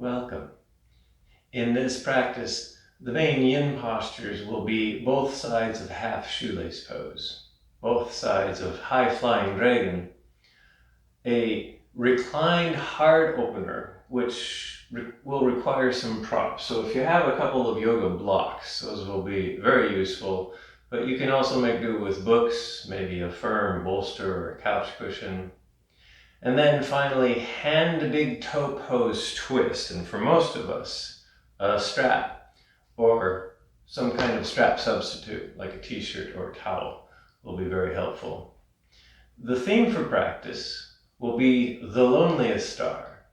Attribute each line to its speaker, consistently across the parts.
Speaker 1: welcome. In this practice, the main yin postures will be both sides of half shoelace pose, both sides of high flying dragon, a reclined heart opener, which will require some props. So if you have a couple of yoga blocks, those will be very useful, but you can also make do with books, maybe a firm bolster or a couch cushion. And then finally, hand big toe pose twist. And for most of us, a strap or some kind of strap substitute, like a t-shirt or a towel, will be very helpful. The theme for practice will be the loneliest star,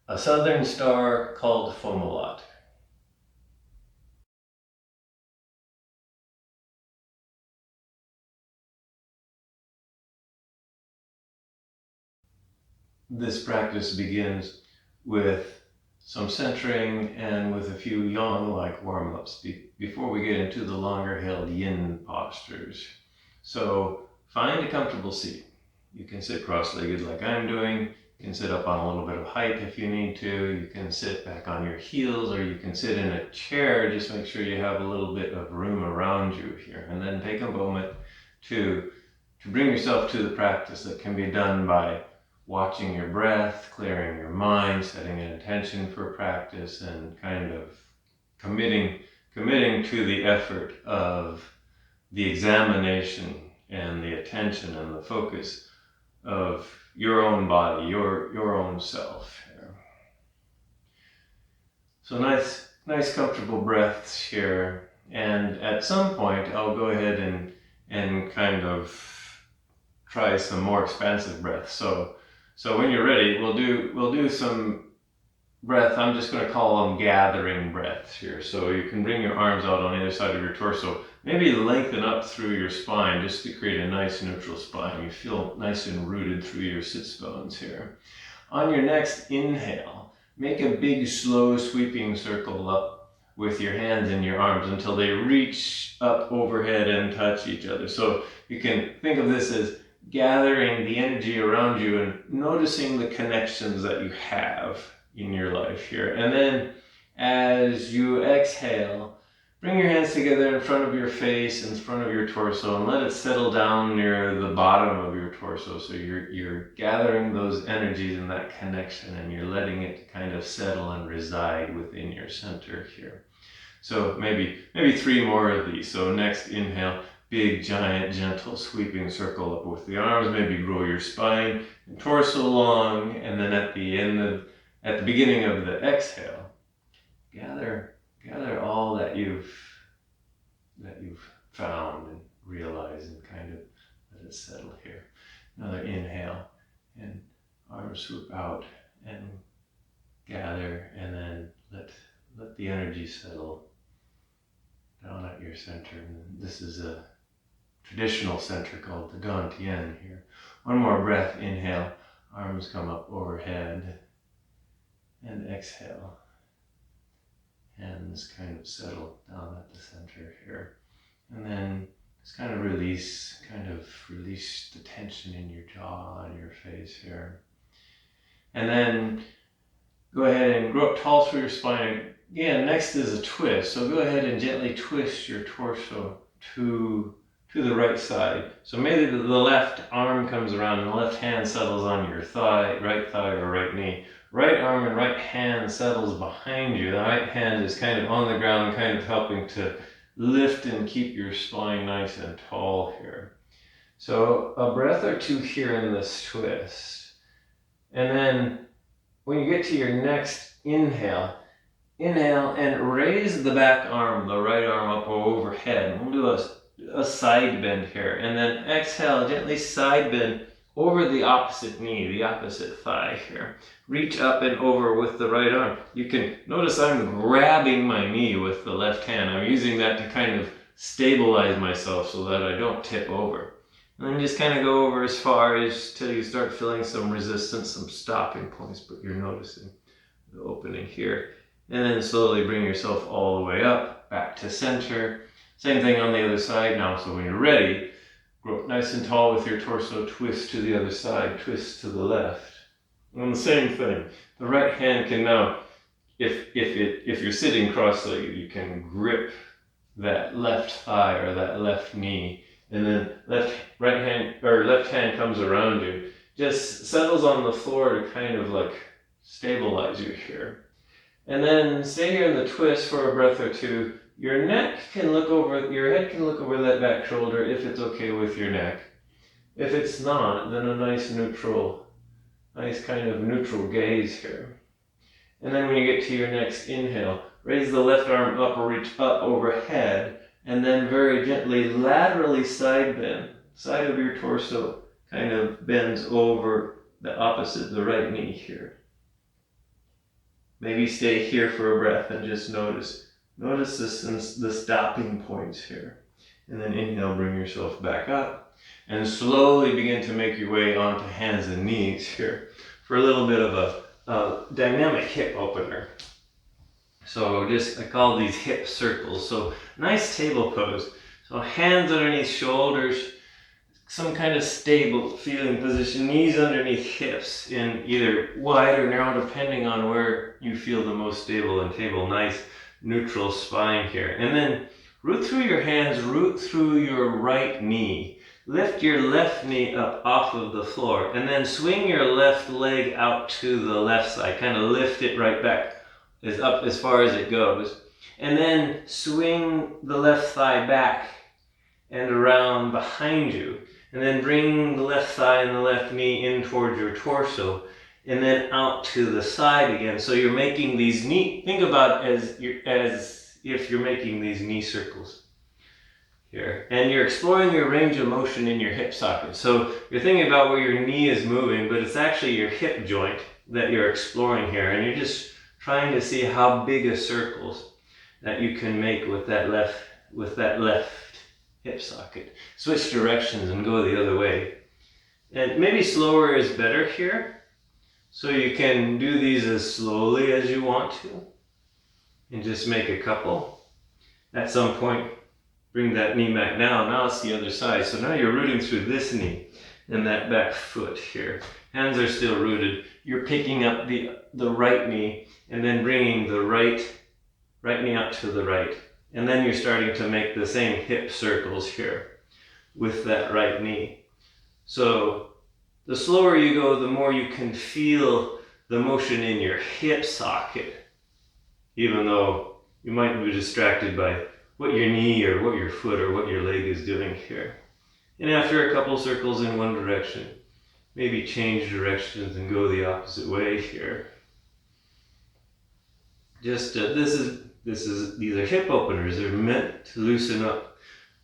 Speaker 1: a southern star called Fomalhaut. This practice begins with some centering and with a few yang-like warm-ups before we get into the longer held yin postures. So find a comfortable seat. You can sit cross-legged like I'm doing. You can sit up on a little bit of height if you need to. You can sit back on your heels, or you can sit in a chair. Just make sure you have a little bit of room around you here. And then take a moment to bring yourself to the practice that can be done by watching your breath, clearing your mind, setting an intention for practice, and kind of committing to the effort of the examination and the attention and the focus of your own body, your own self. So nice comfortable breaths here, and at some point I'll go ahead and kind of try some more expansive breaths. So when you're ready, we'll do some breath. I'm just going to call them gathering breaths here. So you can bring your arms out on either side of your torso. Maybe lengthen up through your spine just to create a nice neutral spine. You feel nice and rooted through your sits bones here. On your next inhale, make a big, slow, sweeping circle up with your hands and your arms until they reach up overhead and touch each other. So you can think of this as gathering the energy around you and noticing the connections that you have in your life here. And then as you exhale, bring your hands together in front of your face, in front of your torso, and let it settle down near the bottom of your torso. So you're gathering those energies and that connection, and you're letting it kind of settle and reside within your center here. So maybe 3 more of these. So next inhale, big, giant, gentle, sweeping circle up with the arms. Maybe grow your spine and torso long, and then at the beginning of the exhale, gather all that you've found and realized, and kind of let it settle here. Another inhale, and arms swoop out and gather, and then let the energy settle down at your center. And this is a traditional center called the Dantian here. One more breath, inhale, arms come up overhead, and exhale. Hands kind of settle down at the center here. And then just kind of release the tension in your jaw and your face here. And then go ahead and grow up tall through your spine. Again, next is a twist. So go ahead and gently twist your torso to the right side. So maybe the left arm comes around and the left hand settles on your thigh, right thigh or right knee. Right arm and right hand settles behind you. The right hand is kind of on the ground, kind of helping to lift and keep your spine nice and tall here. So a breath or two here in this twist. And then when you get to your next inhale and raise the back arm, the right arm up overhead. We'll do a side bend here, and then exhale, gently side bend over the opposite knee, the opposite thigh here. Reach up and over with the right arm. You can notice I'm grabbing my knee with the left hand. I'm using that to kind of stabilize myself so that I don't tip over. And then just kind of go over as far as till you start feeling some resistance, some stopping points, but you're noticing the opening here. And then slowly bring yourself all the way up, back to center. Same thing on the other side now. So when you're ready, grow up nice and tall with your torso, twist to the other side, twist to the left. And the same thing. The right hand can now if you're sitting cross-legged, you can grip that left thigh or that left knee, and then left hand comes around you, just settles on the floor to kind of like stabilize you here. And then stay here in the twist for a breath or two. Your head can look over that back shoulder if it's okay with your neck. If it's not, then a nice kind of neutral gaze here. And then when you get to your next inhale, raise the left arm up or reach up overhead, and then very gently laterally side bend. Side of your torso kind of bends over the right knee here. Maybe stay here for a breath and just notice the stopping points here. And then inhale, bring yourself back up, and slowly begin to make your way onto hands and knees here for a little bit of a dynamic hip opener. So I call these hip circles. So nice table pose. So hands underneath shoulders, some kind of stable feeling position, knees underneath hips in either wide or narrow depending on where you feel the most stable and table. Nice neutral spine here. And then root through your hands, root through your right knee. Lift your left knee up off of the floor, and then swing your left leg out to the left side. Kind of lift it right back up as far as it goes. And then swing the left thigh back and around behind you. And then bring the left thigh and the left knee in towards your torso, and then out to the side again. So you're making these think about as if you're making these knee circles here. And you're exploring your range of motion in your hip socket. So you're thinking about where your knee is moving, but it's actually your hip joint that you're exploring here. And you're just trying to see how big a circles that you can make with that left hip socket. Switch directions and go the other way. And maybe slower is better here. So you can do these as slowly as you want to. And just make a couple. At some point, bring that knee back down. Now it's the other side. So now you're rooting through this knee and that back foot here. Hands are still rooted. You're picking up the right knee and then bringing the right knee out to the right. And then you're starting to make the same hip circles here with that right knee. So the slower you go, the more you can feel the motion in your hip socket, even though you might be distracted by what your knee or what your foot or what your leg is doing here. And after a couple circles in one direction, maybe change directions and go the opposite way here. Just these are hip openers. They're meant to loosen up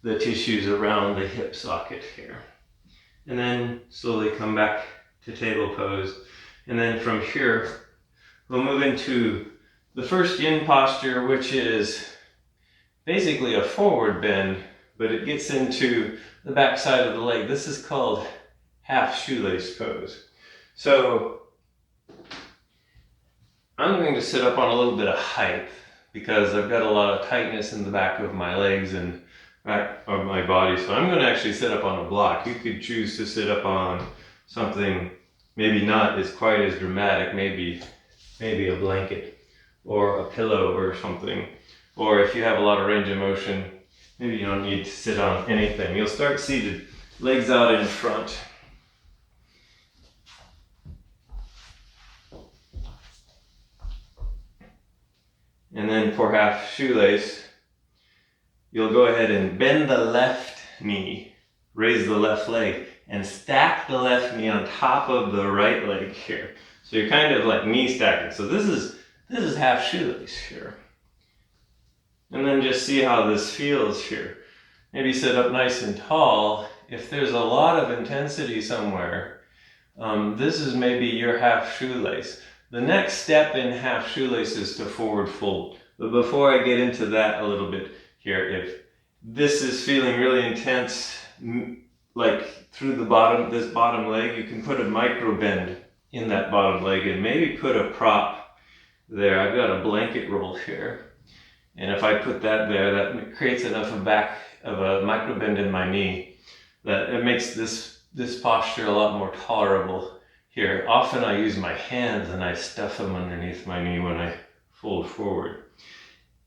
Speaker 1: the tissues around the hip socket here. And then slowly come back to table pose. And then from here, we'll move into the first yin posture, which is basically a forward bend, but it gets into the back side of the leg. This is called half shoelace pose. So I'm going to sit up on a little bit of height because I've got a lot of tightness in the back of my legs and back of my body. So I'm going to actually sit up on a block. You could choose to sit up on something maybe not as quite as dramatic, maybe a blanket or a pillow or something. Or if you have a lot of range of motion, maybe you don't need to sit on anything. You'll start seated, legs out in front. And then for half shoelace, you'll go ahead and bend the left knee, raise the left leg, and stack the left knee on top of the right leg here. So you're kind of like knee stacking. So this is half shoelace here. And then just see how this feels here. Maybe sit up nice and tall. If there's a lot of intensity somewhere, this is maybe your half shoelace. The next step in half shoelace is to forward fold. But before I get into that a little bit here, if this is feeling really intense, like through this bottom leg, you can put a micro bend in that bottom leg and maybe put a prop there. I've got a blanket roll here. And if I put that there, that creates enough of a micro bend in my knee that it makes this posture a lot more tolerable here. Often I use my hands and I stuff them underneath my knee when I fold forward.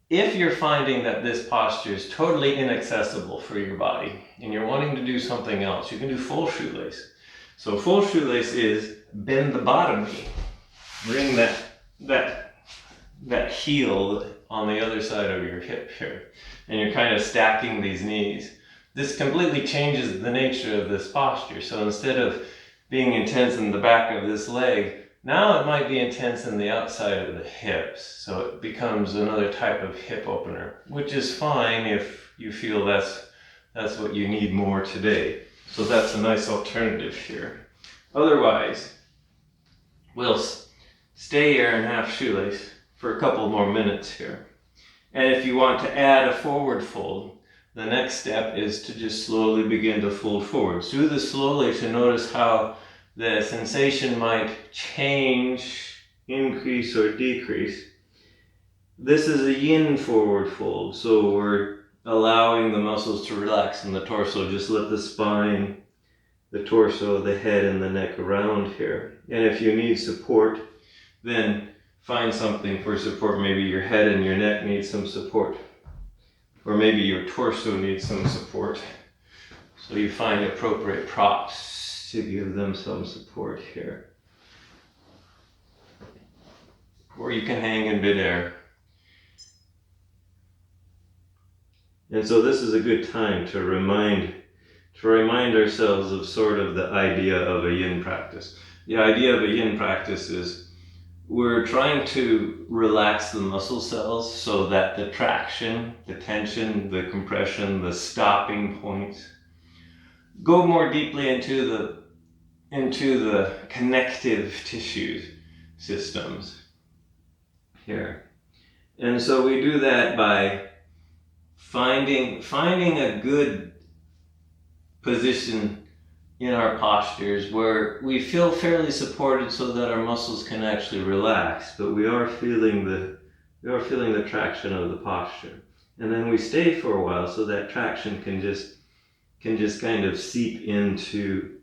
Speaker 1: If you're finding that this posture is totally inaccessible for your body and you're wanting to do something else, you can do full shoelace. So full shoelace is bend the bottom knee. Bring that heel on the other side of your hip here. And you're kind of stacking these knees. This completely changes the nature of this posture. So instead of being intense in the back of this leg, now it might be intense in the outside of the hips. So it becomes another type of hip opener, which is fine if you feel that's what you need more today. So that's a nice alternative here. Otherwise, we'll stay here in half shoelace for a couple more minutes here. And if you want to add a forward fold, the next step is to just slowly begin to fold forward. Do this slowly to notice how the sensation might change, increase or decrease. This is a yin forward fold, so we're allowing the muscles to relax in the torso. Just let the spine, the torso, the head and the neck around here. And if you need support, then find something for support. Maybe your head and your neck need some support. Or maybe your torso needs some support. So you find appropriate props to give them some support here. Or you can hang in midair. And so this is a good time to remind ourselves of sort of the idea of a yin practice. The idea of a yin practice is we're trying to relax the muscle cells so that the traction, the tension, the compression, the stopping points go more deeply into the connective tissues systems here. And so we do that by finding a good position in our postures where we feel fairly supported so that our muscles can actually relax, but we are feeling the traction of the posture. And then we stay for a while so that traction can just kind of seep into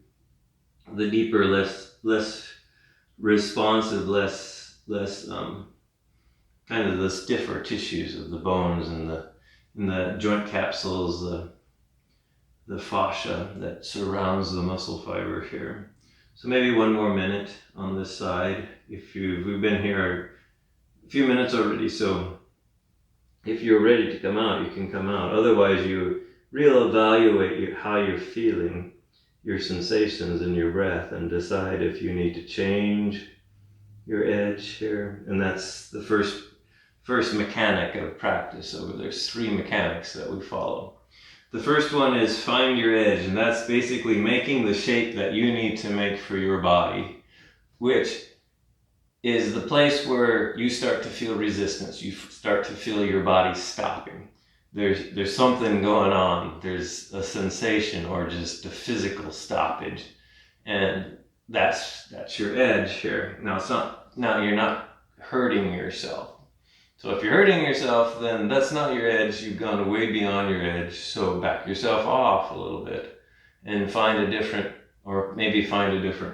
Speaker 1: the deeper, less responsive, less kind of the stiffer tissues of the bones and the joint capsules, the fascia that surrounds the muscle fiber here. So maybe one more minute on this side. We've been here a few minutes already, so if you're ready to come out, you can come out. Otherwise, you reevaluate how you're feeling, your sensations and your breath, and decide if you need to change your edge here. And that's the first mechanic of practice. So there's 3 mechanics that we follow. The first one is find your edge, and that's basically making the shape that you need to make for your body, which is the place where you start to feel resistance. You start to feel your body stopping. There's something going on. There's a sensation or just a physical stoppage, and that's your edge here. Now you're not hurting yourself. So if you're hurting yourself, then that's not your edge. You've gone way beyond your edge. So back yourself off a little bit and find a different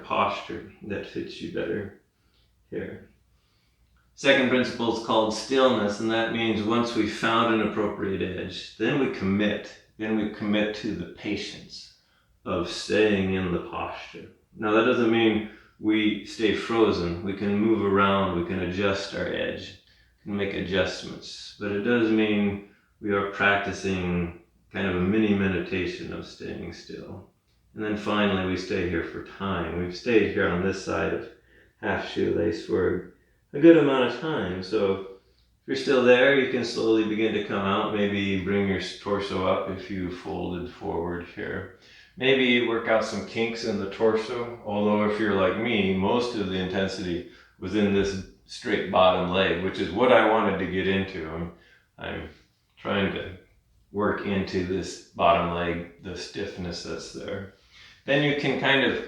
Speaker 1: posture that fits you better here. Second principle is called stillness, and that means once we've found an appropriate edge, then we commit. Then we commit to the patience of staying in the posture. Now that doesn't mean we stay frozen. We can move around, we can adjust our edge, make adjustments, but it does mean we are practicing kind of a mini meditation of staying still. And then finally we stay here for time. We've stayed here on this side of half shoelace for a good amount of time, so if you're still there, you can slowly begin to come out. Maybe bring your torso up if you folded forward here. Maybe work out some kinks in the torso, although if you're like me, most of the intensity was in this straight bottom leg, which is what I wanted to get into. I'm trying to work into this bottom leg, the stiffness that's there. Then you can kind of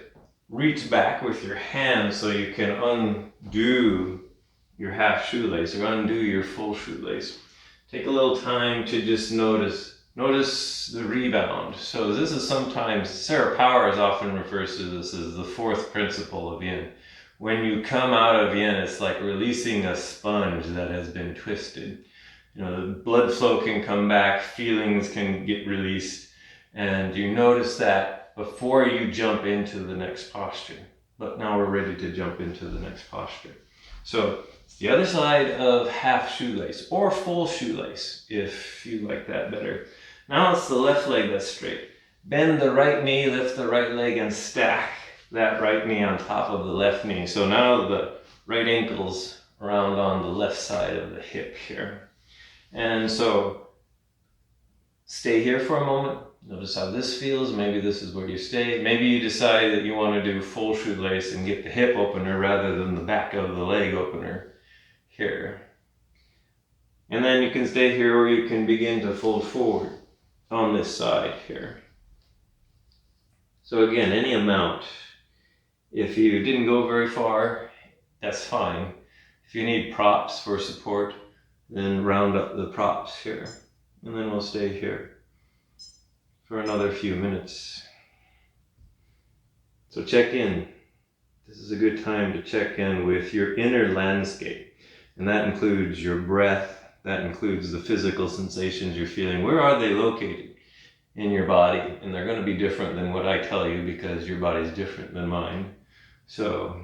Speaker 1: reach back with your hands so you can undo your half shoelace or undo your full shoelace. Take a little time to just notice the rebound. So this is sometimes, Sarah Powers often refers to this as the 4th principle of yin, when you come out of yin, it's like releasing a sponge that has been twisted. You know, the blood flow can come back, feelings can get released, and you notice that before you jump into the next posture. But now we're ready to jump into the next posture. So it's the other side of half shoelace or full shoelace, if you like that better. Now it's the left leg that's straight. Bend the right knee, lift the right leg, and stack that right knee on top of the left knee. So now the right ankle's around on the left side of the hip here. And so stay here for a moment. Notice how this feels. Maybe this is where you stay. Maybe you decide that you want to do full shoelace and get the hip opener rather than the back of the leg opener here. And then you can stay here, or you can begin to fold forward on this side here. So again, any amount. If you didn't go very far, that's fine. If you need props for support, then round up the props here. And then we'll stay here for another few minutes. So check in. This is a good time to check in with your inner landscape. And that includes your breath. That includes the physical sensations you're feeling. Where are they located in your body? And they're going to be different than what I tell you because your body's different than mine. So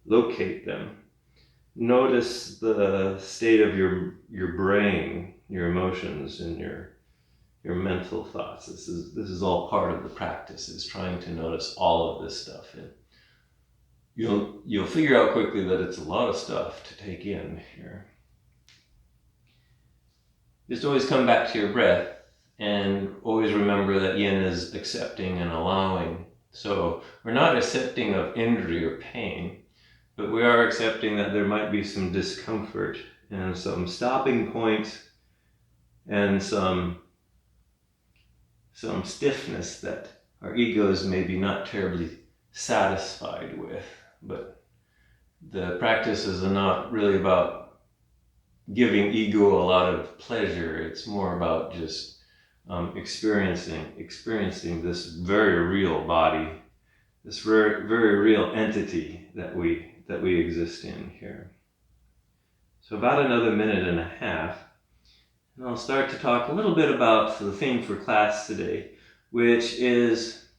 Speaker 1: locate them. Notice the state of your brain, your emotions, and your mental thoughts. This is all part of the practice, is trying to notice all of this stuff. And you'll figure out quickly that it's a lot of stuff to take in here. Just always come back to your breath and always remember that yin is accepting and allowing. So we're not accepting of injury or pain, but we are accepting that there might be some discomfort and some stopping points and some stiffness that our egos may be not terribly satisfied with. But the practice is not really about giving ego a lot of pleasure. It's more about just experiencing this very real body, this very, very real entity that we exist in here. So about another minute and a half, and I'll start to talk a little bit about the theme for class today, which is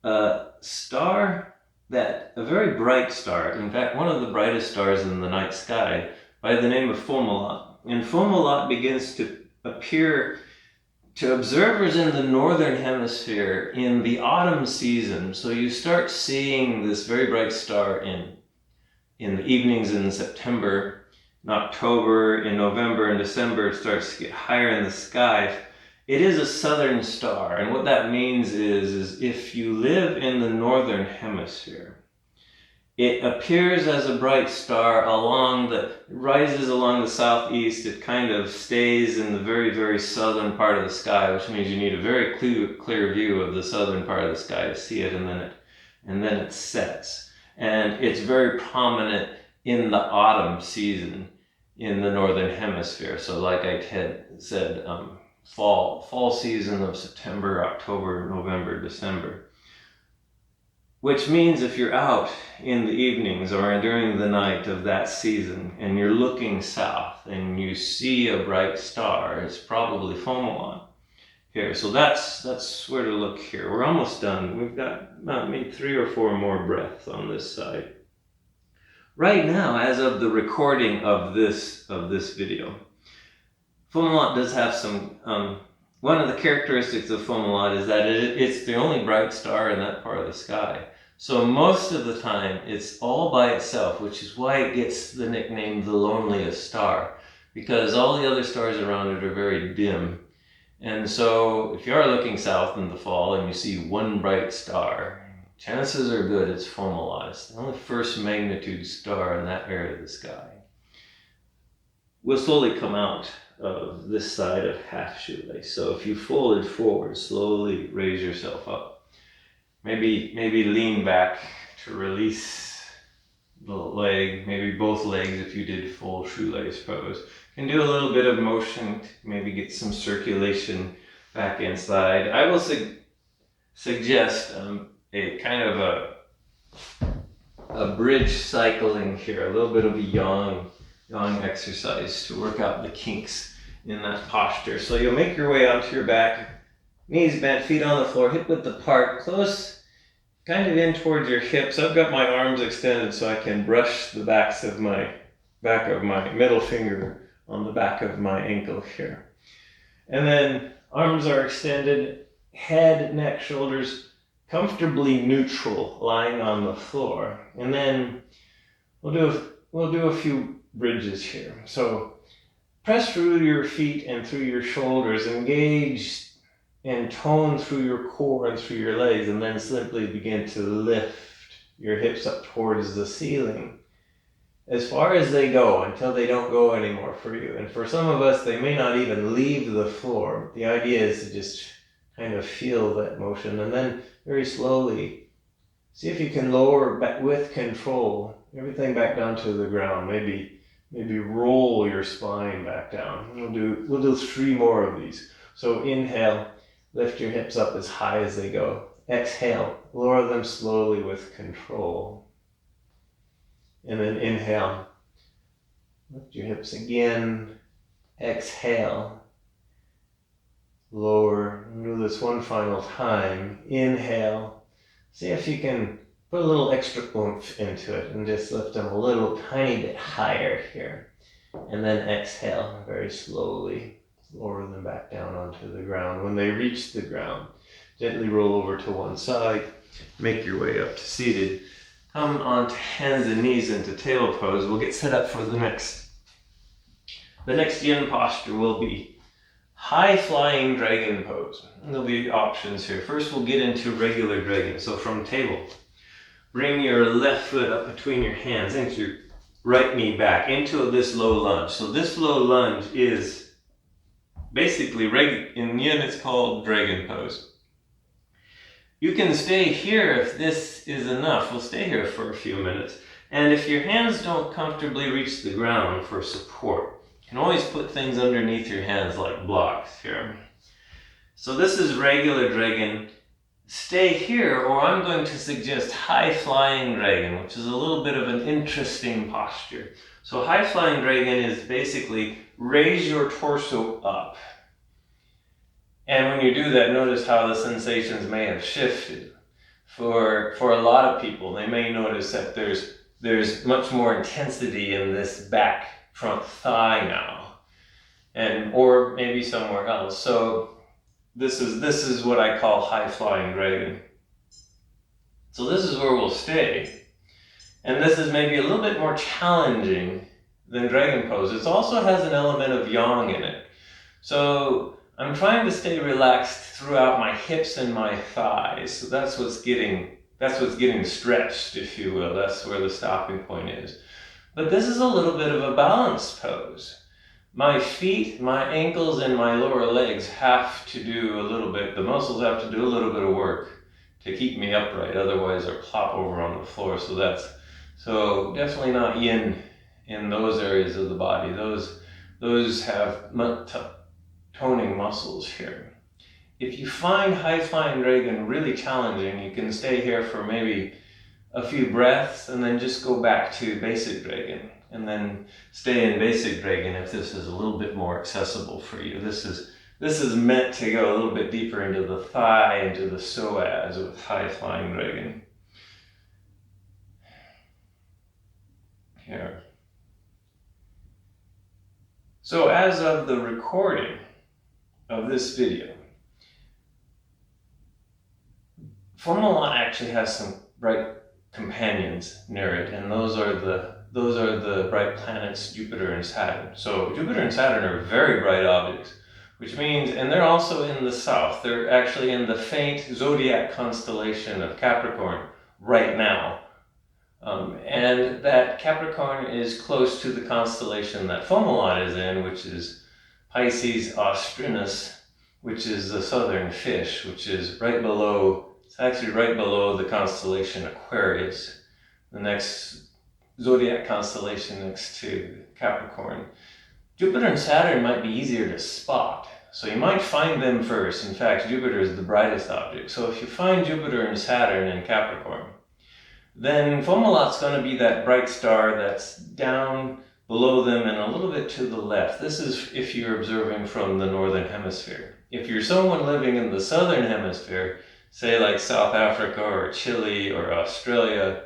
Speaker 1: a very bright star, in fact, one of the brightest stars in the night sky, by the name of Fomalhaut. And Fomalhaut begins to appear to observers in the Northern Hemisphere in the autumn season. So you start seeing this very bright star in the evenings in September, in October, in November and December. It starts to get higher in the sky. It is a southern star, and what that means is if you live in the Northern Hemisphere, it appears as a bright star rises along the southeast. It kind of stays in the very, very southern part of the sky, which means you need a very clear view of the southern part of the sky to see it, and then it sets. And it's very prominent in the autumn season in the Northern Hemisphere. So like I had said, fall season of September, October, November, December. Which means if you're out in the evenings or during the night of that season and you're looking south and you see a bright star, it's probably Fomalhaut here. So that's where to look here. We're almost done. We've got about maybe 3 or 4 more breaths on this side. Right now, as of the recording of this video, Fomalhaut does have some, one of the characteristics of Fomalhaut is that it's the only bright star in that part of the sky. So most of the time, it's all by itself, which is why it gets the nickname the loneliest star, because all the other stars around it are very dim. And so if you are looking south in the fall and you see one bright star, chances are good it's Fomalhaut. It's the only first magnitude star in that area of the sky. We'll slowly come out of this side of half shoelace. So if you folded forward, slowly raise yourself up. Maybe lean back to release the leg, maybe both legs if you did full shoelace pose. You can do a little bit of motion to maybe get some circulation back inside. I will suggest a kind of a bridge cycling here, a little bit of a yawn exercise to work out the kinks in that posture. So you'll make your way onto your back, knees bent, feet on the floor, hip width apart, close, kind of in towards your hips. I've got my arms extended so I can brush the back of my middle finger on the back of my ankle here. And then arms are extended, head, neck, shoulders comfortably neutral, lying on the floor. And then we'll do a few bridges here. So press through your feet and through your shoulders, engage and tone through your core and through your legs, and then simply begin to lift your hips up towards the ceiling as far as they go until they don't go anymore for you. And for some of us, they may not even leave the floor. The idea is to just kind of feel that motion, and then very slowly see if you can lower back with control everything back down to the ground. Maybe roll your spine back down. We'll do 3 more of these. So inhale, lift your hips up as high as they go. Exhale, lower them slowly with control. And then inhale, lift your hips again. Exhale, lower. Do this one final time. Inhale. See if you can put a little extra oomph into it and just lift them a little tiny bit higher here. And then exhale very slowly. Lower them back down onto the ground. When they reach the ground, gently roll over to one side. Make your way up to seated. Come onto hands and knees into table pose. We'll get set up for the next yin posture will be high flying dragon pose. And there'll be options here. First we'll get into regular dragon. So from table, bring your left foot up between your hands into your right knee back into this low lunge. So this low lunge is basically, in yin it's called dragon pose. You can stay here if this is enough. We'll stay here for a few minutes. And if your hands don't comfortably reach the ground for support, you can always put things underneath your hands like blocks here. So this is regular dragon. Stay here, or I'm going to suggest high flying dragon, which is a little bit of an interesting posture. So high flying dragon is basically raise your torso up. And when you do that, notice how the sensations may have shifted. For a lot of people, they may notice that there's much more intensity in this back front thigh now, or maybe somewhere else. So this is what I call high flying dragon. So this is where we'll stay. And this is maybe a little bit more challenging than dragon pose. It also has an element of yang in it. So I'm trying to stay relaxed throughout my hips and my thighs. So that's what's getting stretched, if you will. That's where the stopping point is. But this is a little bit of a balance pose. My feet, my ankles, and my lower legs have to do a little bit, the muscles have to do a little bit of work to keep me upright, otherwise I'll plop over on the floor. So definitely not yin in those areas of the body. Those have toning muscles here. If you find high flying dragon really challenging, you can stay here for maybe a few breaths and then just go back to basic dragon, and then stay in basic dragon if this is a little bit more accessible for you. This is meant to go a little bit deeper into the thigh, into the psoas with high flying dragon. Here. So as of the recording of this video, Fomalhaut actually has some bright companions near it, and those are the bright planets Jupiter and Saturn. So Jupiter and Saturn are very bright objects, which means, and they're also in the south. They're actually in the faint zodiac constellation of Capricorn right now. And that Capricorn is close to the constellation that Fomalhaut is in, which is Pisces Austrinus, which is the southern fish, which is it's actually right below the constellation Aquarius, the next zodiac constellation next to Capricorn. Jupiter and Saturn might be easier to spot, so you might find them first. In fact, Jupiter is the brightest object. So if you find Jupiter and Saturn in Capricorn, then Fomalhaut's going to be that bright star that's down below them and a little bit to the left. This is if you're observing from the Northern Hemisphere. If you're someone living in the Southern Hemisphere, say like South Africa or Chile or Australia,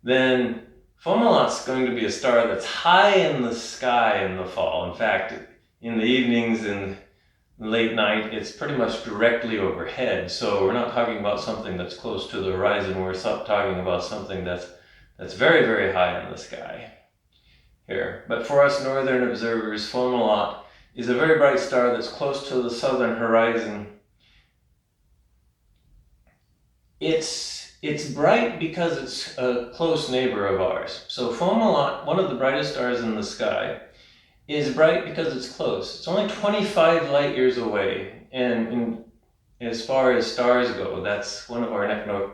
Speaker 1: then Fomalhaut's going to be a star that's high in the sky in the fall. In fact, in the evenings and late night, it's pretty much directly overhead. So we're not talking about something that's close to the horizon. We're talking about something that's very, very high in the sky here. But for us northern observers, Fomalhaut is a very bright star that's close to the southern horizon. It's bright because it's a close neighbor of ours. So Fomalhaut, one of the brightest stars in the sky, is bright because it's close. It's only 25 light years away, and as far as stars go, that's one of our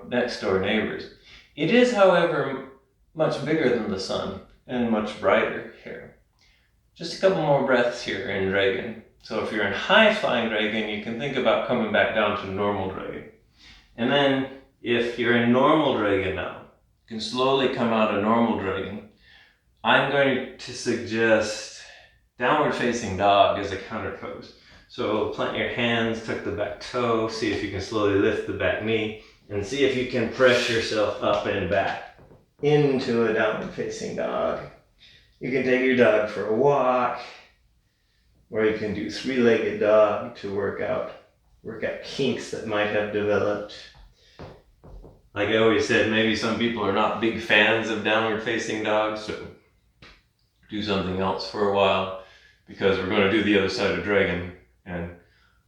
Speaker 1: next door neighbors. It is, however, much bigger than the sun and much brighter here. Just a couple more breaths here in Dragon. So if you're in high flying Dragon, you can think about coming back down to normal Dragon. And then if you're in normal Dragon now, you can slowly come out of normal Dragon. I'm going to suggest downward facing dog as a counter pose. So plant your hands, tuck the back toe, see if you can slowly lift the back knee, and see if you can press yourself up and back into a downward facing dog. You can take your dog for a walk, or you can do three-legged dog to work out kinks that might have developed. Like I always said, maybe some people are not big fans of downward facing dogs, so do something else for a while, because we're going to do the other side of Dragon, and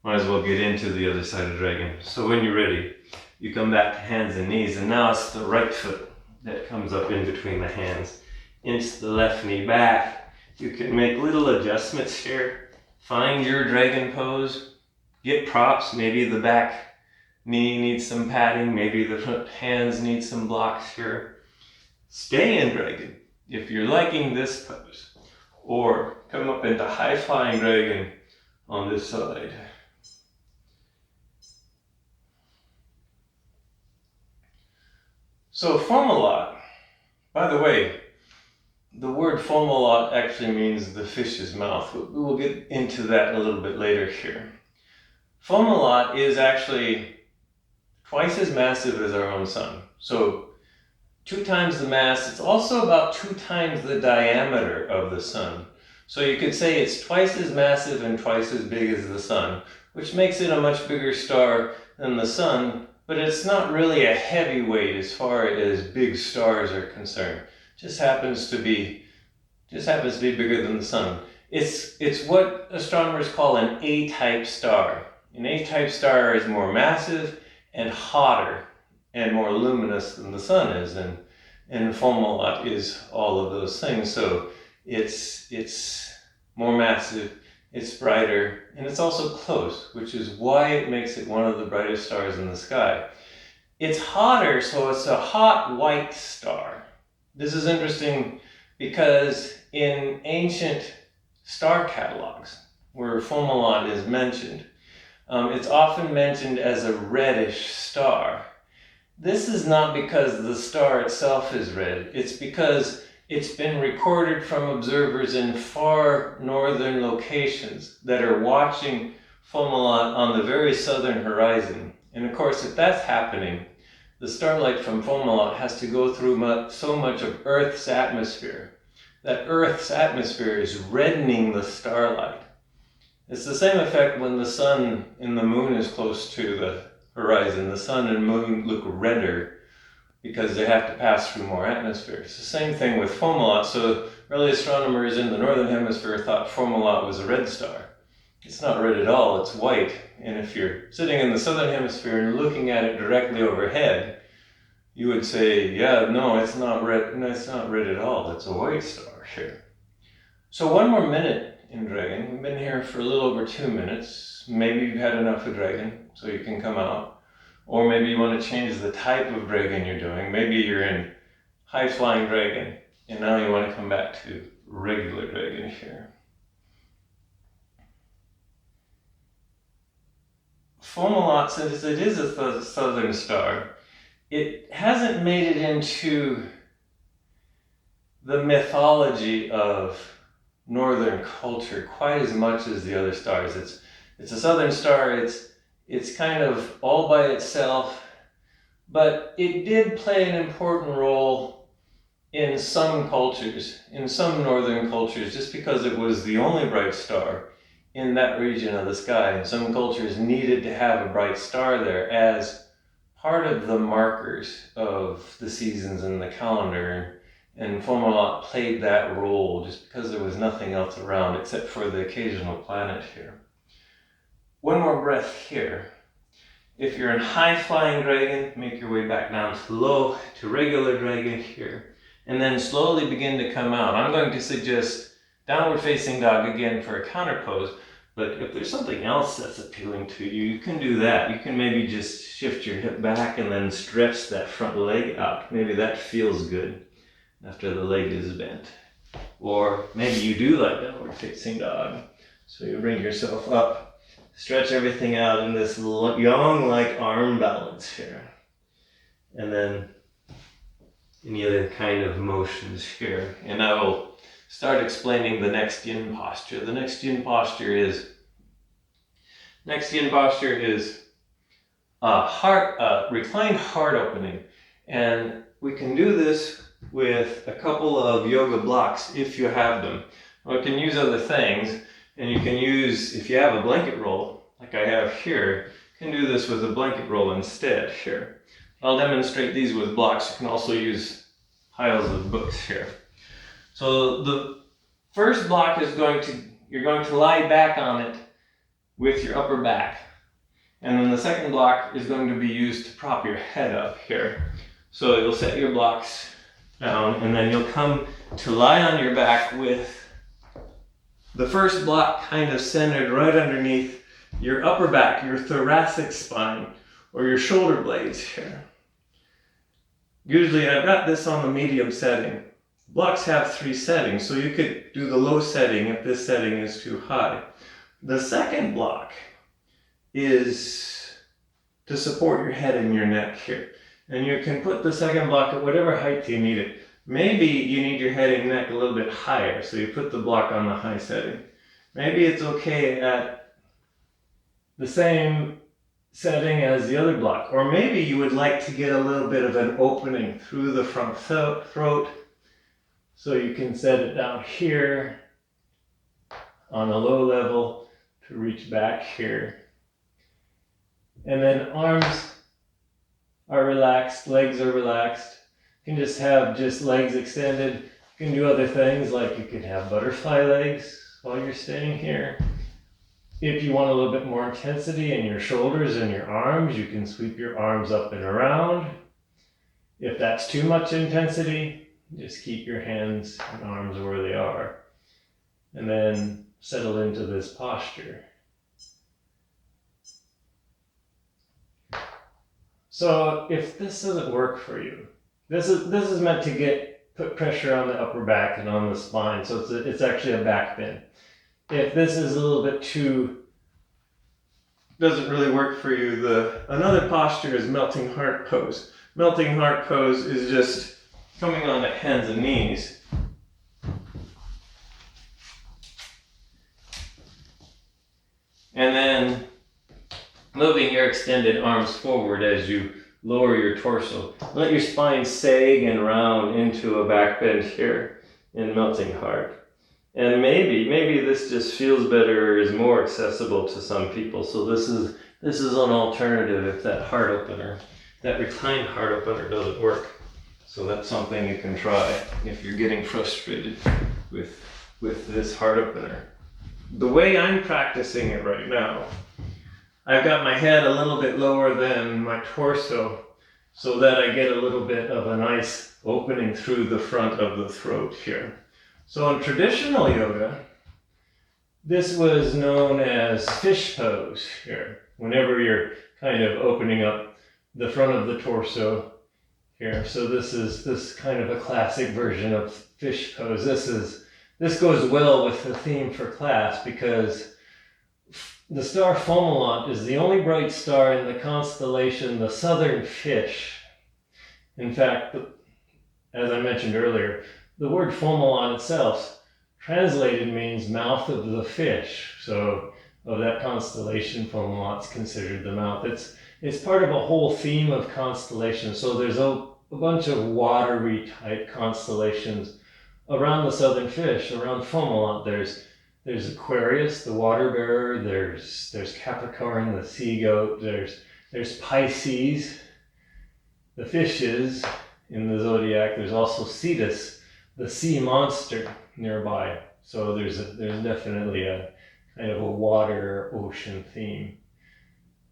Speaker 1: might as well get into the other side of Dragon. So when you're ready, you come back to hands and knees, and now it's the right foot that comes up in between the hands. Inch the left knee back. You can make little adjustments here. Find your Dragon pose. Get props. Maybe the back knee needs some padding. Maybe the hands need some blocks here. Stay in Dragon if you're liking this pose. Or come up into high flying Dragon on this side. So Fomalhaut, by the way, the word Fomalhaut actually means the fish's mouth. We will get into that a little bit later here. Fomalhaut is actually twice as massive as our own sun. So 2 times the mass. It's also about 2 times the diameter of the sun. So you could say it's twice as massive and twice as big as the sun, which makes it a much bigger star than the sun, but it's not really a heavyweight as far as big stars are concerned. Just happens to be bigger than the sun. It's what astronomers call an A-type star. An A-type star is more massive and hotter and more luminous than the sun is, and Fomalhaut is all of those things. So it's more massive, it's brighter, and it's also close, which is why it makes it one of the brightest stars in the sky. It's hotter, so it's a hot white star. This is interesting because in ancient star catalogs, where Fomalhaut is mentioned, it's often mentioned as a reddish star. This is not because the star itself is red, it's because it's been recorded from observers in far northern locations that are watching Fomalhaut on the very southern horizon. And of course, if that's happening, the starlight from Fomalhaut has to go through so much of Earth's atmosphere that Earth's atmosphere is reddening the starlight. It's the same effect when the sun and the moon is close to the horizon. The sun and moon look redder because they have to pass through more atmosphere. It's the same thing with Fomalhaut. So early astronomers in the Northern Hemisphere thought Fomalhaut was a red star. It's not red at all, it's white. And if you're sitting in the Southern Hemisphere and looking at it directly overhead, you would say, yeah, no, it's not red. No, it's not red at all. It's a white star here. So 1 more minute in Dragon. We've been here for a little over 2 minutes. Maybe you've had enough of Dragon, so you can come out. Or maybe you want to change the type of Dragon you're doing. Maybe you're in high flying Dragon, and now you want to come back to regular Dragon here. Fomalhaut, since it is a southern star, it hasn't made it into the mythology of northern culture quite as much as the other stars. It's a southern star, it's kind of all by itself, but it did play an important role in some cultures, in some northern cultures, just because it was the only bright star in that region of the sky. And some cultures needed to have a bright star there as part of the markers of the seasons in the calendar. And Fomalhaut played that role just because there was nothing else around except for the occasional planet here. One more breath here. If you're in high-flying dragon, make your way back down to low to regular dragon here. And then slowly begin to come out. I'm going to suggest downward facing dog again for a counter pose. But if there's something else that's appealing to you, you can do that. You can maybe just shift your hip back and then stretch that front leg out. Maybe that feels good after the leg is bent. Or maybe you do like downward facing dog. So you bring yourself up, stretch everything out in this yang-like arm balance here. And then any other kind of motions here. And I will start explaining the next yin posture. The next yin posture is reclined heart opening. And we can do this with a couple of yoga blocks if you have them. Or you can use other things, and you can use, if you have a blanket roll, like I have here, you can do this with a blanket roll instead here. I'll demonstrate these with blocks. You can also use piles of books here. So the first block is you're going to lie back on it with your upper back. And then the second block is going to be used to prop your head up here. So you'll set your blocks down, and then you'll come to lie on your back with the first block kind of centered right underneath your upper back, your thoracic spine, or your shoulder blades here. Usually I've got this on the medium setting. Blocks have 3 settings, so you could do the low setting if this setting is too high. The second block is to support your head and your neck here. And you can put the second block at whatever height you need it. Maybe you need your head and neck a little bit higher, so you put the block on the high setting. Maybe it's okay at the same setting as the other block. Or maybe you would like to get a little bit of an opening through the front throat. So you can set it down here on a low level to reach back here. And then arms are relaxed, legs are relaxed. You can just have legs extended. You can do other things, like you can have butterfly legs while you're staying here. If you want a little bit more intensity in your shoulders and your arms, you can sweep your arms up and around. If that's too much intensity, just keep your hands and arms where they are. And then settle into this posture. So if this doesn't work for you, this is meant to put pressure on the upper back and on the spine, so it's actually a back bend. If this is a little bit doesn't really work for you, another posture is melting heart pose. Melting heart pose is just coming on to hands and knees. And then moving your extended arms forward as you lower your torso. Let your spine sag and round into a back bend here in melting heart. And maybe this just feels better or is more accessible to some people. So this is an alternative if that reclined heart opener doesn't work. So that's something you can try if you're getting frustrated with this heart opener. The way I'm practicing it right now, I've got my head a little bit lower than my torso so that I get a little bit of a nice opening through the front of the throat here. So in traditional yoga, this was known as fish pose here. Whenever you're kind of opening up the front of the torso here. So this is kind of a classic version of fish pose. This goes well with the theme for class because the star Fomalhaut is the only bright star in the constellation, the Southern Fish. In fact, as I mentioned earlier, the word Fomalhaut itself translated means mouth of the fish. So of that constellation, Fomalhaut's considered the mouth. It's part of a whole theme of constellations. So there's a bunch of watery type constellations around the southern fish, around Fomalhaut. There's Aquarius, the water bearer. There's Capricorn, the sea goat. There's Pisces, the fishes in the zodiac. There's also Cetus, the sea monster nearby. So there's definitely a kind of a water ocean theme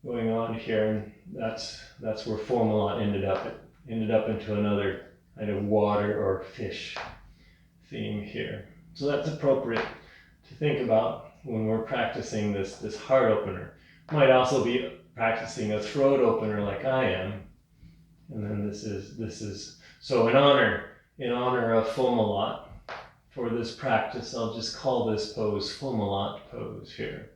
Speaker 1: going on here, and that's where Fomalhaut ended up into another kind of water or fish theme here. So that's appropriate to think about when we're practicing this heart opener. Might also be practicing a throat opener like I am. And then this is so in honor of Fomalhaut, for this practice, I'll just call this pose Fomalhaut Pose here.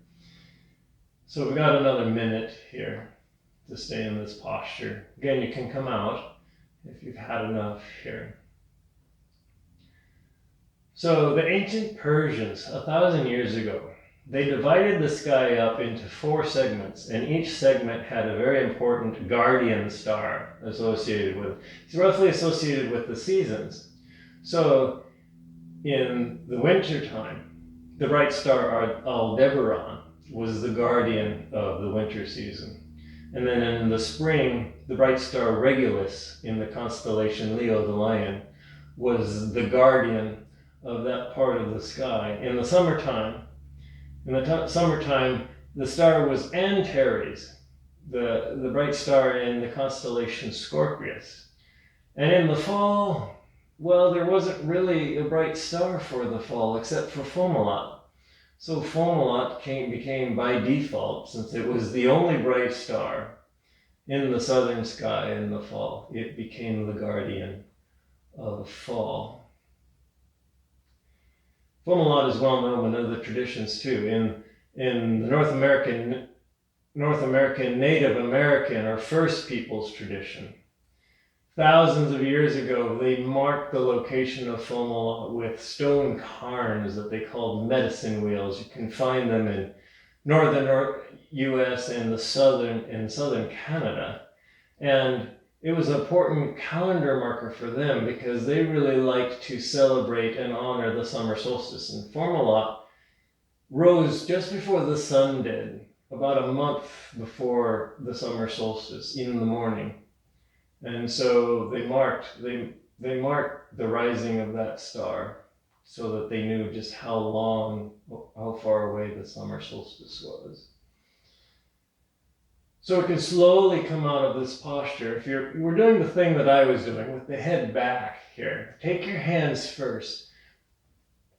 Speaker 1: So we've got another minute here to stay in this posture. Again, you can come out if you've had enough here. So the ancient Persians, 1,000 years ago, they divided the sky up into 4 segments, and each segment had a very important guardian star associated with it. It's roughly associated with the seasons. So in the winter time, the bright star Aldebaran was the guardian of the winter season. And then in the spring, the bright star Regulus in the constellation Leo the Lion was the guardian of that part of the sky. In the summertime, the star was Antares, the bright star in the constellation Scorpius. And in the fall, well, there wasn't really a bright star for the fall except for Fomalhaut. So Fomalhaut became by default, since it was the only bright star in the southern sky in the fall, it became the guardian of fall. Fomalhaut is well known in other traditions too. In the North American Native American or First Peoples tradition, thousands of years ago, they marked the location of Fomalhaut with stone cairns that they called medicine wheels. You can find them in northern U.S. and southern Canada. And it was an important calendar marker for them because they really liked to celebrate and honor the summer solstice. And Fomalhaut rose just before the sun did, about a month before the summer solstice in the morning. And so they marked the rising of that star so that they knew just how far away the summer solstice was. So we can slowly come out of this posture. If we're doing the thing that I was doing with the head back here, take your hands first.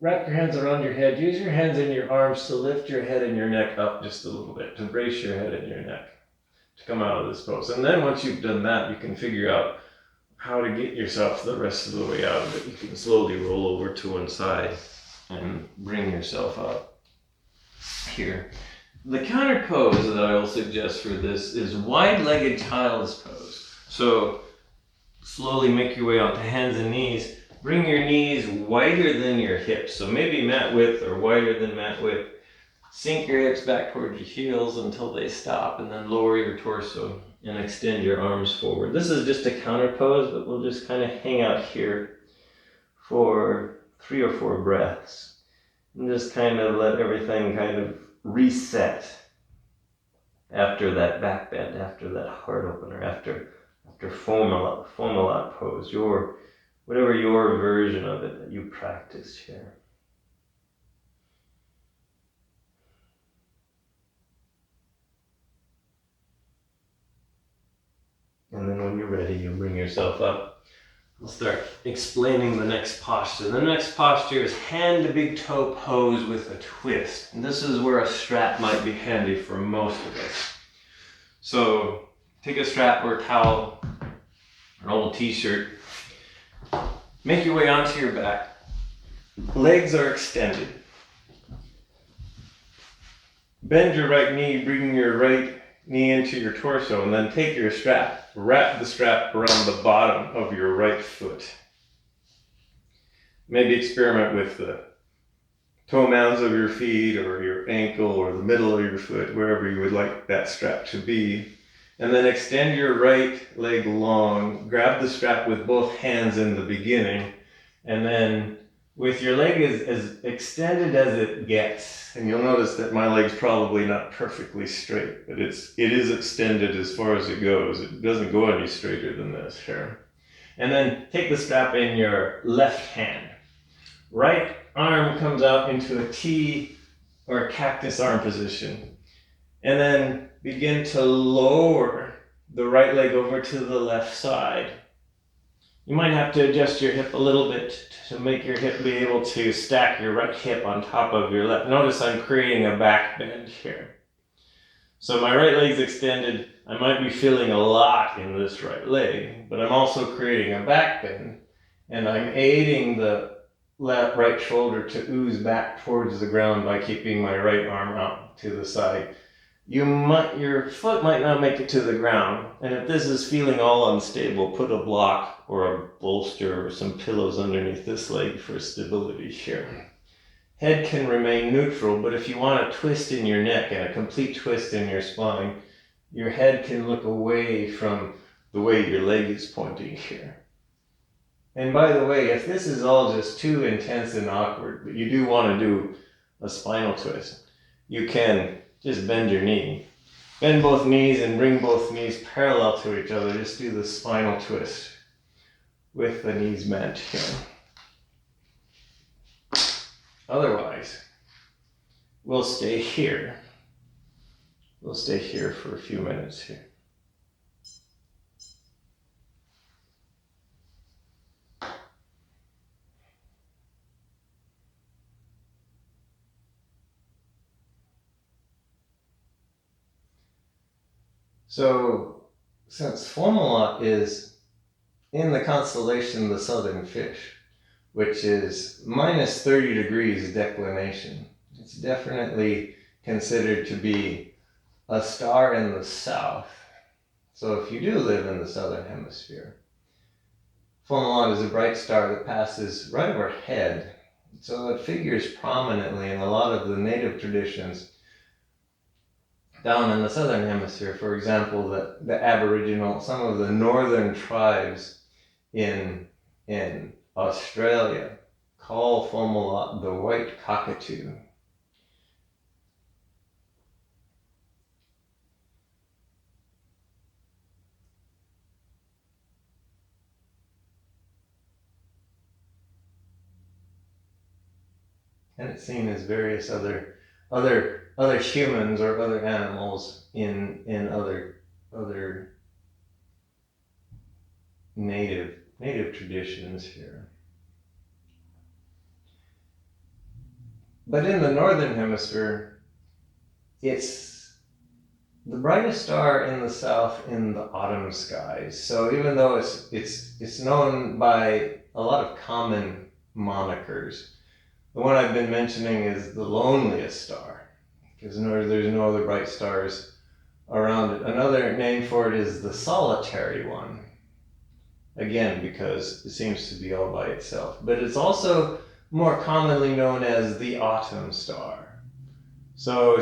Speaker 1: Wrap your hands around your head. Use your hands and your arms to lift your head and your neck up just a little bit, to brace your head and your neck to come out of this pose. And then once you've done that, you can figure out how to get yourself the rest of the way out of it. You can slowly roll over to one side and bring yourself up here. The counter pose that I will suggest for this is wide-legged child's pose. So slowly make your way onto hands and knees. Bring your knees wider than your hips. So maybe mat width or wider than mat width. Sink your hips back towards your heels until they stop, and then lower your torso and extend your arms forward. This is just a counter pose, but we'll just kind of hang out here for 3 or 4 breaths. And just kind of let everything kind of reset after that back bend, after that heart opener, after Fomalhaut pose, whatever your version of it that you practiced here. And then when you're ready, you'll bring yourself up. We'll start explaining the next posture. The next posture is hand to big toe pose with a twist. And this is where a strap might be handy for most of us. So take a strap or a towel, an old t-shirt. Make your way onto your back. Legs are extended. Bend your right knee, bring your right knee into your torso, and then take your strap wrap the strap around the bottom of your right foot. Maybe experiment with the toe mounds of your feet or your ankle or the middle of your foot, wherever you would like that strap to be. And then extend your right leg long, grab the strap with both hands in the beginning, and then with your leg as extended as it gets, and you'll notice that my leg's probably not perfectly straight, but it is extended as far as it goes. It doesn't go any straighter than this here. And then take the strap in your left hand. Right arm comes out into a T or a cactus arm position. And then begin to lower the right leg over to the left side. You might have to adjust your hip a little bit to make your hip be able to stack your right hip on top of your left. Notice I'm creating a back bend here. So my right leg's extended. I might be feeling a lot in this right leg, but I'm also creating a back bend, and I'm aiding the right shoulder to ooze back towards the ground by keeping my right arm out to the side. Your foot might not make it to the ground, and if this is feeling all unstable, put a block or a bolster or some pillows underneath this leg for stability here. Head can remain neutral, but if you want a twist in your neck and a complete twist in your spine, your head can look away from the way your leg is pointing here. And by the way, if this is all just too intense and awkward, but you do want to do a spinal twist, you can just bend your knee. Bend both knees and bring both knees parallel to each other. Just do the spinal twist with the knees bent here. Otherwise, we'll stay here. We'll stay here for a few minutes here. So, since Fomalhaut is in the constellation the Southern Fish, which is minus 30 degrees declination, it's definitely considered to be a star in the south. So if you do live in the Southern Hemisphere, Fomalhaut is a bright star that passes right overhead. So it figures prominently in a lot of the native traditions down in the Southern Hemisphere. For example, the Aboriginal, some of the northern tribes in Australia call Fomalhaut the white cockatoo. And it's seen as various other humans or other animals in other native traditions here. But in the Northern Hemisphere, it's the brightest star in the south in the autumn skies. So even though it's known by a lot of common monikers, the one I've been mentioning is the loneliest star, because there's no other bright stars around it. Another name for it is the solitary one, again, because it seems to be all by itself. But it's also more commonly known as the autumn star. So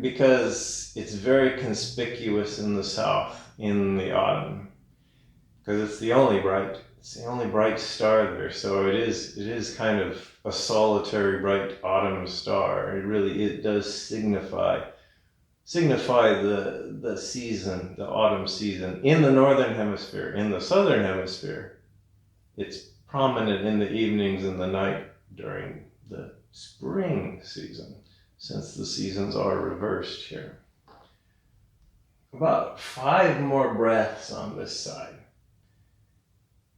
Speaker 1: because it's very conspicuous in the south in the autumn, because it's the only bright star there. So it is kind of a solitary bright autumn star. It does signify the season, the autumn season in the Northern Hemisphere. In the Southern Hemisphere, it's prominent in the evenings and the night during the spring season, since the seasons are reversed here. About 5 more breaths on this side,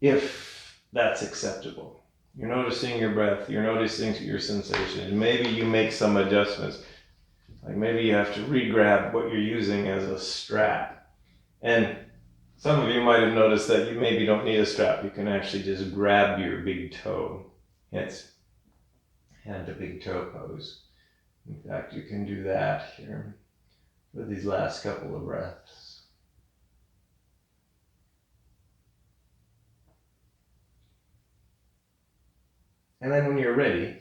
Speaker 1: if that's acceptable. You're noticing your breath, you're noticing your sensations. Maybe you make some adjustments. Like maybe you have to re-grab what you're using as a strap. And some of you might have noticed that you maybe don't need a strap. You can actually just grab your big toe. Hence, hand to big toe pose. In fact, you can do that here for these last couple of breaths. And then when you're ready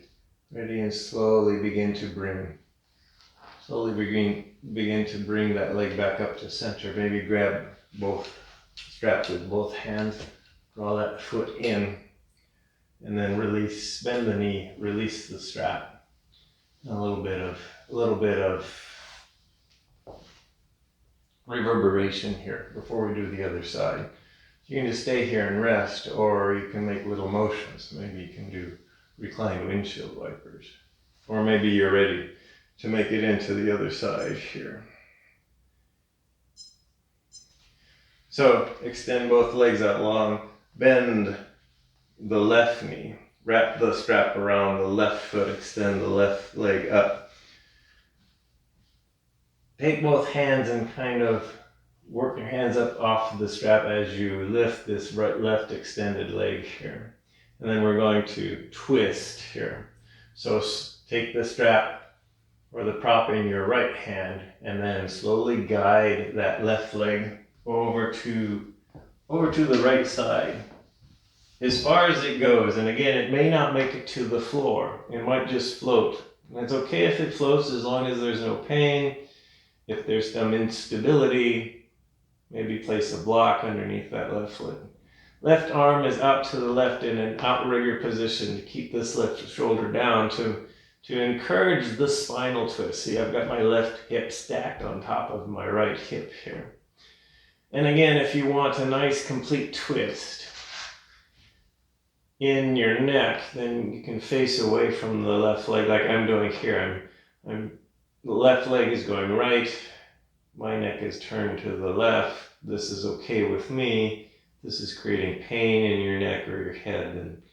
Speaker 1: and slowly begin to bring that leg back up to center. Maybe grab both straps with both hands, draw that foot in, and then release, bend the knee, release the strap. A little bit of reverberation here before we do the other side. You can just stay here and rest, or you can make little motions. Maybe you can do reclined windshield wipers. Or maybe you're ready to make it into the other side here. So extend both legs out long, bend the left knee, wrap the strap around the left foot, extend the left leg up. Take both hands and kind of work your hands up off the strap as you lift this left extended leg here. And then we're going to twist here. So take the strap or the prop in your right hand and then slowly guide that left leg over to the right side as far as it goes. And again, it may not make it to the floor. It might just float. And it's okay if it floats as long as there's no pain. If there's some instability, maybe place a block underneath that left foot. Left arm is out to the left in an outrigger position to keep this left shoulder down to encourage the spinal twist. See, I've got my left hip stacked on top of my right hip here. And again, if you want a nice complete twist in your neck, then you can face away from the left leg like I'm doing here. The left leg is going right. My neck is turned to the left. This is okay with me. This is creating pain in your neck or your head, then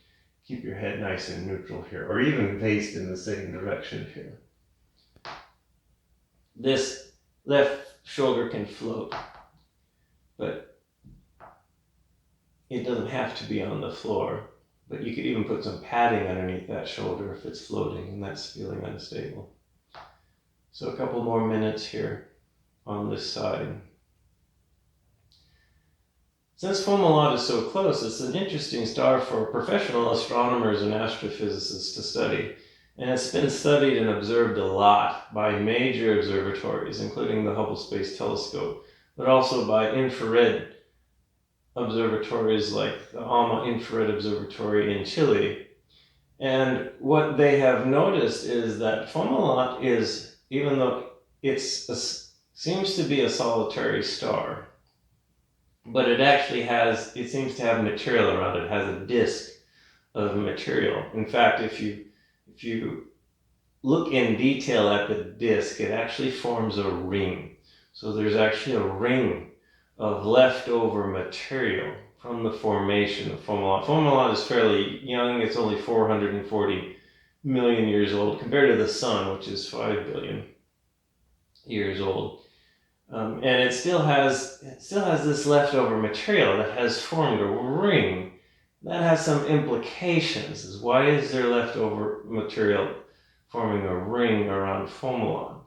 Speaker 1: keep your head nice and neutral here, or even faced in the same direction here. This left shoulder can float, but it doesn't have to be on the floor. But you could even put some padding underneath that shoulder if it's floating and that's feeling unstable. So a couple more minutes here on this side. Since Fomalhaut is so close, it's an interesting star for professional astronomers and astrophysicists to study. And it's been studied and observed a lot by major observatories, including the Hubble Space Telescope, but also by infrared observatories like the AMA Infrared Observatory in Chile. And what they have noticed is that Fomalhaut is, even though it seems to be a solitary star, but it seems to have material around it. It has a disk of material. In fact, if you look in detail at the disk, it actually forms a ring. So there's actually a ring of leftover material from the formation of Fomalhaut. Fomalhaut is fairly young. It's only 440 million years old compared to the Sun, which is 5 billion years old. And it still has this leftover material that has formed a ring. That has some implications. Why is there leftover material forming a ring around Fomalhaut?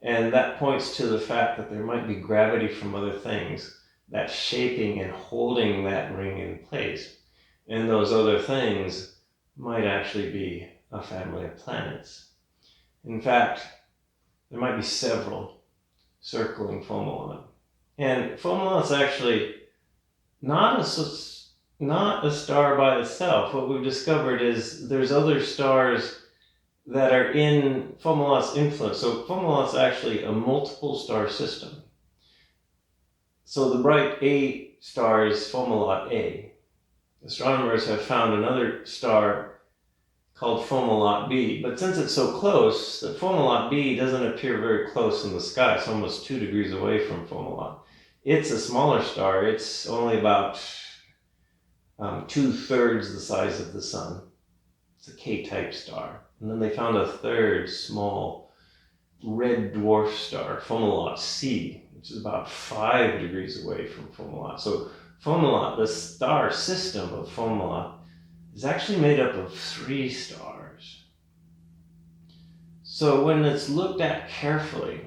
Speaker 1: And that points to the fact that there might be gravity from other things that's shaping and holding that ring in place. And those other things might actually be a family of planets. In fact, there might be several circling Fomalhaut. And Fomalhaut's actually not a star by itself. What we've discovered is there's other stars that are in Fomalhaut's influence. So Fomalhaut's actually a multiple star system. So the bright A star is Fomalhaut A. Astronomers have found another star called Fomalhaut B, but since it's so close, the Fomalhaut B doesn't appear very close in the sky. It's almost 2 degrees away from Fomalhaut. It's a smaller star. It's only about 2/3 the size of the Sun. It's a K-type star. And then they found a third small red dwarf star, Fomalhaut C, which is about 5 degrees away from Fomalhaut. So Fomalhaut, the star system of Fomalhaut, is actually made up of 3 stars. So when it's looked at carefully,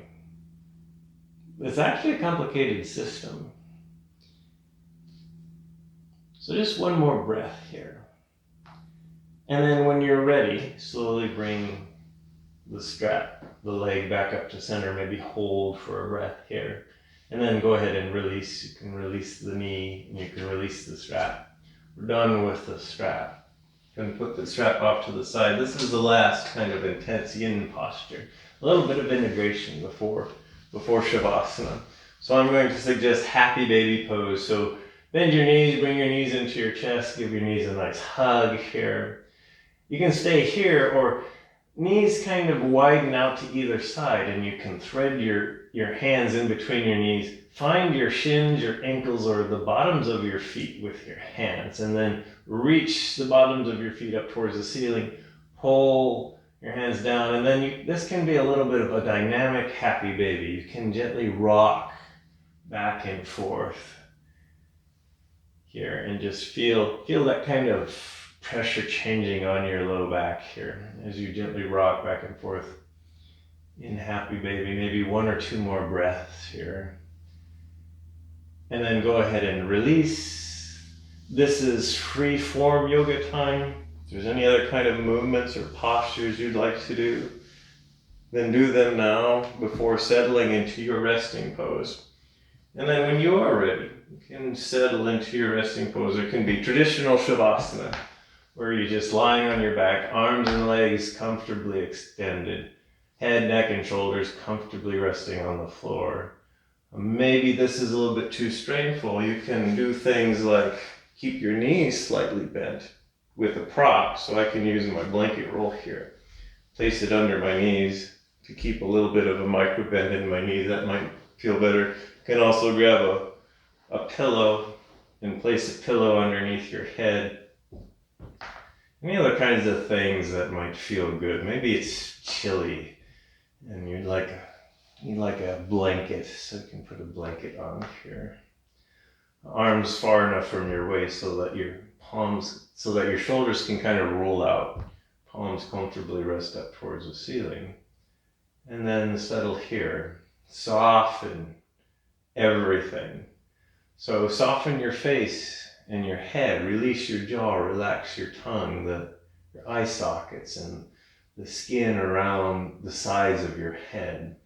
Speaker 1: it's actually a complicated system. So just one more breath here. And then when you're ready, slowly bring the strap, the leg back up to center, maybe hold for a breath here. And then go ahead and release. You can release the knee and you can release the strap. We're done with the strap. You can put the strap off to the side. This is the last kind of intense yin posture. A little bit of integration before Shavasana. So I'm going to suggest happy baby pose. So bend your knees, bring your knees into your chest, give your knees a nice hug here. You can stay here, or knees kind of widen out to either side, and you can thread your hands in between your knees. Find your shins, your ankles, or the bottoms of your feet with your hands, and then reach the bottoms of your feet up towards the ceiling. Pull your hands down, and then this can be a little bit of a dynamic happy baby. You can gently rock back and forth here, and just feel that kind of pressure changing on your low back here as you gently rock back and forth in happy baby. Maybe one or two more breaths here. And then go ahead and release. This is free form yoga time. If there's any other kind of movements or postures you'd like to do, then do them now before settling into your resting pose. And then when you are ready, you can settle into your resting pose. It can be traditional Shavasana, where you're just lying on your back, arms and legs comfortably extended, head, neck, and shoulders comfortably resting on the floor. Maybe this is a little bit too strainful. You can do things like keep your knees slightly bent with a prop, so I can use my blanket roll here. Place it under my knees to keep a little bit of a micro bend in my knee. That might feel better. You can also grab a pillow and place a pillow underneath your head. Any other kinds of things that might feel good. Maybe it's chilly and you'd like a blanket, so you can put a blanket on here. Arms far enough from your waist so that your shoulders can kind of roll out. Palms comfortably rest up towards the ceiling. And then settle here. Soften everything. So soften your face and your head, release your jaw, relax your tongue, your eye sockets, and the skin around the sides of your head.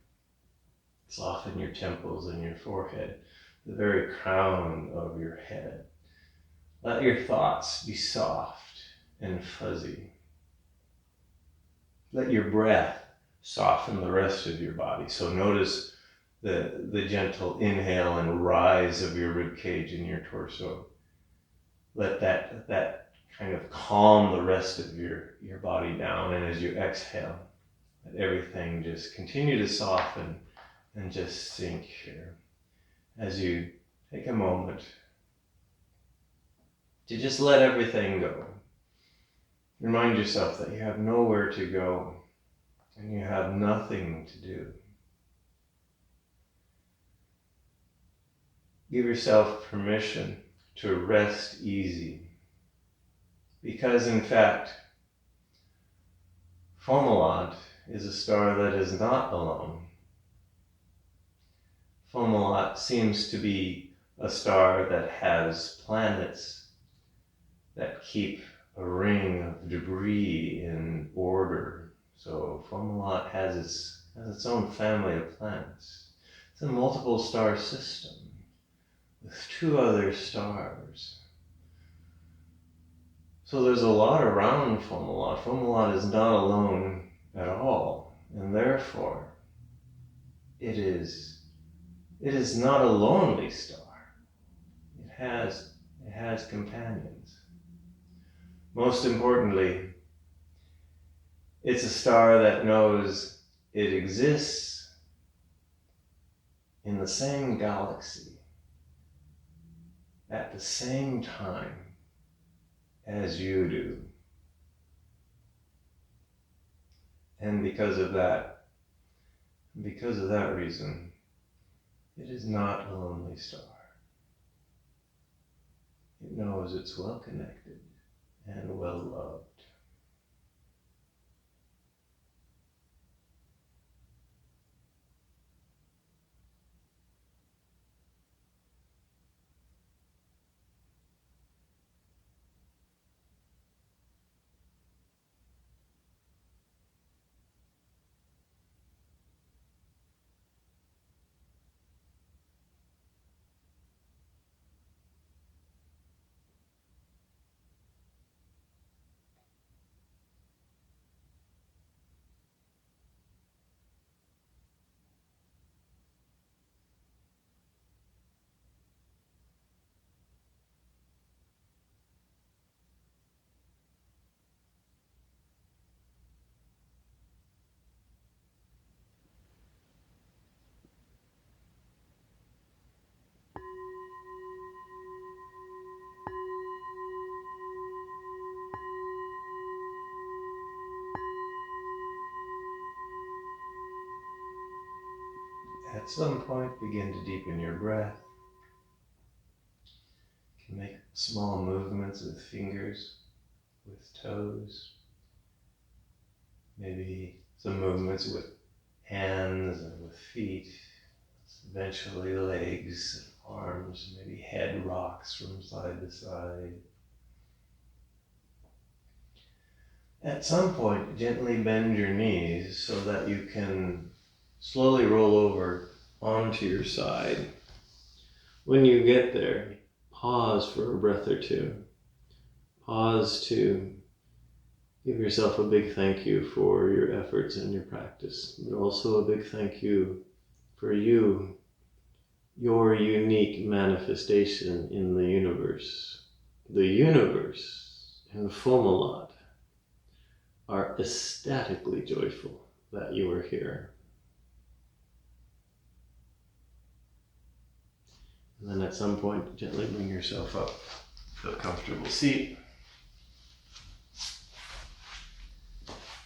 Speaker 1: Soften your temples and your forehead, the very crown of your head. Let your thoughts be soft and fuzzy. Let your breath soften the rest of your body. So notice the gentle inhale and rise of your rib cage and your torso. Let that kind of calm the rest of your body down. And as you exhale, let everything just continue to soften and just sink here. As you take a moment to just let everything go. Remind yourself that you have nowhere to go and you have nothing to do. Give yourself permission to rest easy. Because in fact, Fomalhaut is a star that is not alone. Fomalhaut seems to be a star that has planets that keep a ring of debris in order. So Fomalhaut has its own family of planets. It's a multiple star system with two other stars. So there's a lot around Fomalhaut. Fomalhaut is not alone at all, and therefore it is not a lonely star. It has companions. Most importantly, it's a star that knows it exists in the same galaxy at the same time as you do. And because of that reason, it is not a lonely star. It knows it's well connected and well loved. At some point, begin to deepen your breath. You can make small movements with fingers, with toes. Maybe some movements with hands and with feet. Eventually legs and arms, maybe head rocks from side to side. At some point, gently bend your knees so that you can slowly roll over onto your side. When you get there, pause for a breath or two. Pause to give yourself a big thank you for your efforts and your practice, but also a big thank you for you, your unique manifestation in the universe. The universe and Fomalhaut are ecstatically joyful that you are here. And then at some point, gently bring yourself up to a comfortable seat.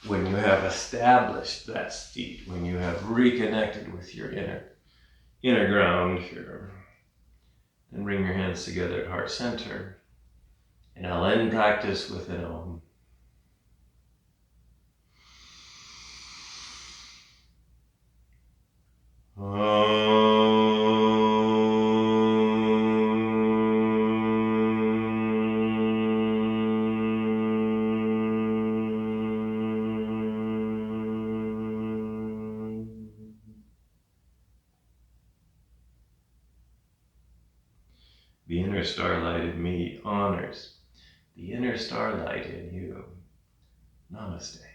Speaker 1: When you have established that seat, when you have reconnected with your inner ground here, then bring your hands together at heart center. And I'll end practice with an Om. The inner starlight in me honors the inner starlight in you. Namaste.